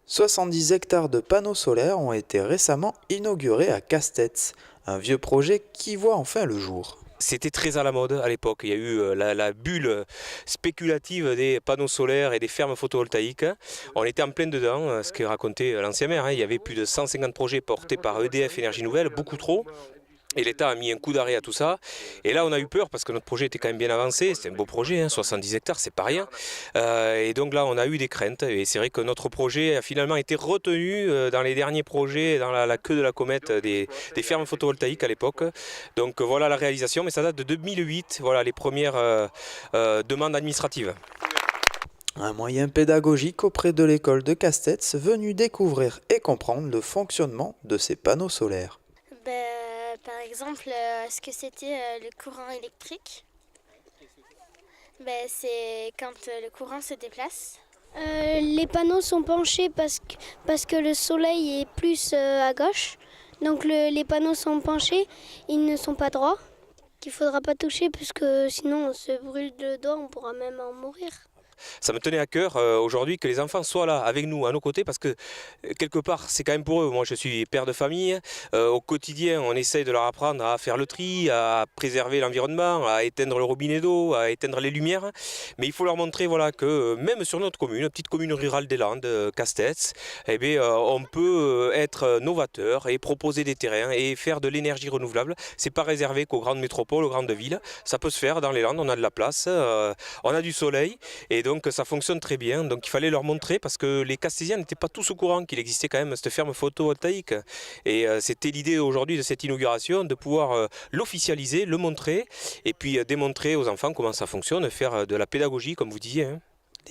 70 hectares de panneaux solaires ont été récemment inaugurés à Castets, un vieux projet qui voit enfin le jour. C'était très à la mode à l'époque. Il y a eu la bulle spéculative des panneaux solaires et des fermes photovoltaïques. On était en plein dedans, ce que racontait l'ancien maire. Il y avait plus de 150 projets portés par EDF Énergie Nouvelle, beaucoup trop. Et l'État a mis un coup d'arrêt à tout ça. Et là, on a eu peur parce que notre projet était quand même bien avancé. C'était un beau projet, 70 hectares, c'est pas rien. Et donc là, on a eu des craintes. Et c'est vrai que notre projet a finalement été retenu dans les derniers projets, dans la queue de la comète des fermes photovoltaïques à l'époque. Donc voilà la réalisation, mais ça date de 2008. Voilà les premières demandes administratives. Un moyen pédagogique auprès de l'école de Castets venu découvrir et comprendre le fonctionnement de ces panneaux solaires. Par exemple, ce que c'était le courant électrique, c'est quand le courant se déplace. Les panneaux sont penchés parce que le soleil est plus à gauche. Donc les panneaux sont penchés, ils ne sont pas droits. Qu'il ne faudra pas toucher puisque sinon on se brûle le doigt, on pourra même en mourir. Ça me tenait à cœur aujourd'hui que les enfants soient là avec nous, à nos côtés, parce que quelque part c'est quand même pour eux. Moi je suis père de famille, au quotidien on essaye de leur apprendre à faire le tri, à préserver l'environnement, à éteindre le robinet d'eau, à éteindre les lumières. Mais il faut leur montrer voilà, que même sur notre commune, petite commune rurale des Landes, Castets, on peut être novateur et proposer des terrains et faire de l'énergie renouvelable. C'est pas réservé qu'aux grandes métropoles, aux grandes villes. Ça peut se faire dans les Landes, on a de la place, on a du soleil. Et donc ça fonctionne très bien, donc il fallait leur montrer parce que les Castésiens n'étaient pas tous au courant qu'il existait quand même cette ferme photovoltaïque. Et c'était l'idée aujourd'hui de cette inauguration, de pouvoir l'officialiser, le montrer et puis démontrer aux enfants comment ça fonctionne, faire de la pédagogie comme vous disiez.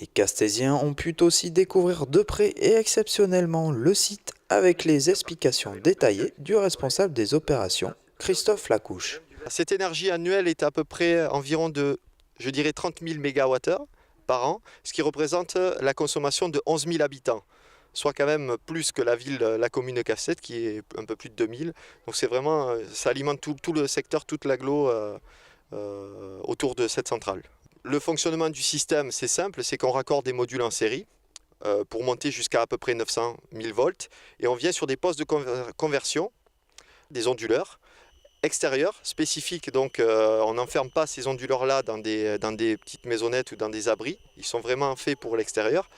Les Castésiens ont pu aussi découvrir de près et exceptionnellement le site avec les explications détaillées du responsable des opérations, Christophe Lacouche. Cette énergie annuelle est à peu près environ de, je dirais, 30 000 MWh par an, ce qui représente la consommation de 11 000 habitants, soit quand même plus que la commune de Castets qui est un peu plus de 2000. Donc c'est vraiment, ça alimente tout le secteur, toute l'agglo autour de cette centrale. Le fonctionnement du système, c'est simple, c'est qu'on raccorde des modules en série pour monter jusqu'à peu près 900 000 volts et on vient sur des postes de conversion, des onduleurs extérieurs spécifiques, donc on n'enferme pas ces onduleurs-là dans des petites maisonnettes ou dans des abris, ils sont vraiment faits pour l'extérieur.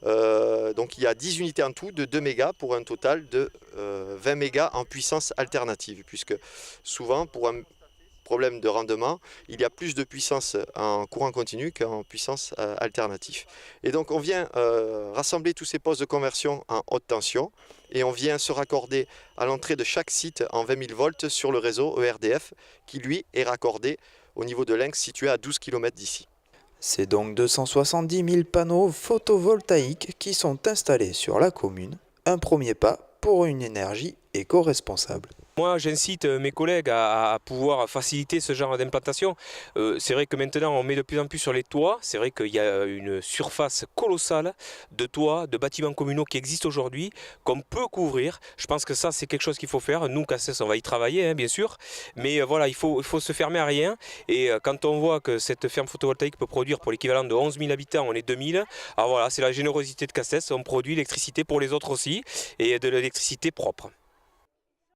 Donc il y a 10 unités en tout de 2 mégas pour un total de 20 mégas en puissance alternative, puisque souvent pour un problème de rendement, il y a plus de puissance en courant continu qu'en puissance alternative. Et donc on vient rassembler tous ces postes de conversion en haute tension et on vient se raccorder à l'entrée de chaque site en 20 000 volts sur le réseau ERDF qui lui est raccordé au niveau de Lynx situé à 12 km d'ici. C'est donc 270 000 panneaux photovoltaïques qui sont installés sur la commune, un premier pas pour une énergie éco-responsable. Moi, j'incite mes collègues à pouvoir faciliter ce genre d'implantation. C'est vrai que maintenant, on met de plus en plus sur les toits. C'est vrai qu'il y a une surface colossale de toits, de bâtiments communaux qui existent aujourd'hui, qu'on peut couvrir. Je pense que ça, c'est quelque chose qu'il faut faire. Nous, Castets, on va y travailler, bien sûr. Mais voilà, il faut se fermer à rien. Et quand on voit que cette ferme photovoltaïque peut produire pour l'équivalent de 11 000 habitants, on est 2000. Alors voilà, c'est la générosité de Castets. On produit l'électricité pour les autres aussi et de l'électricité propre.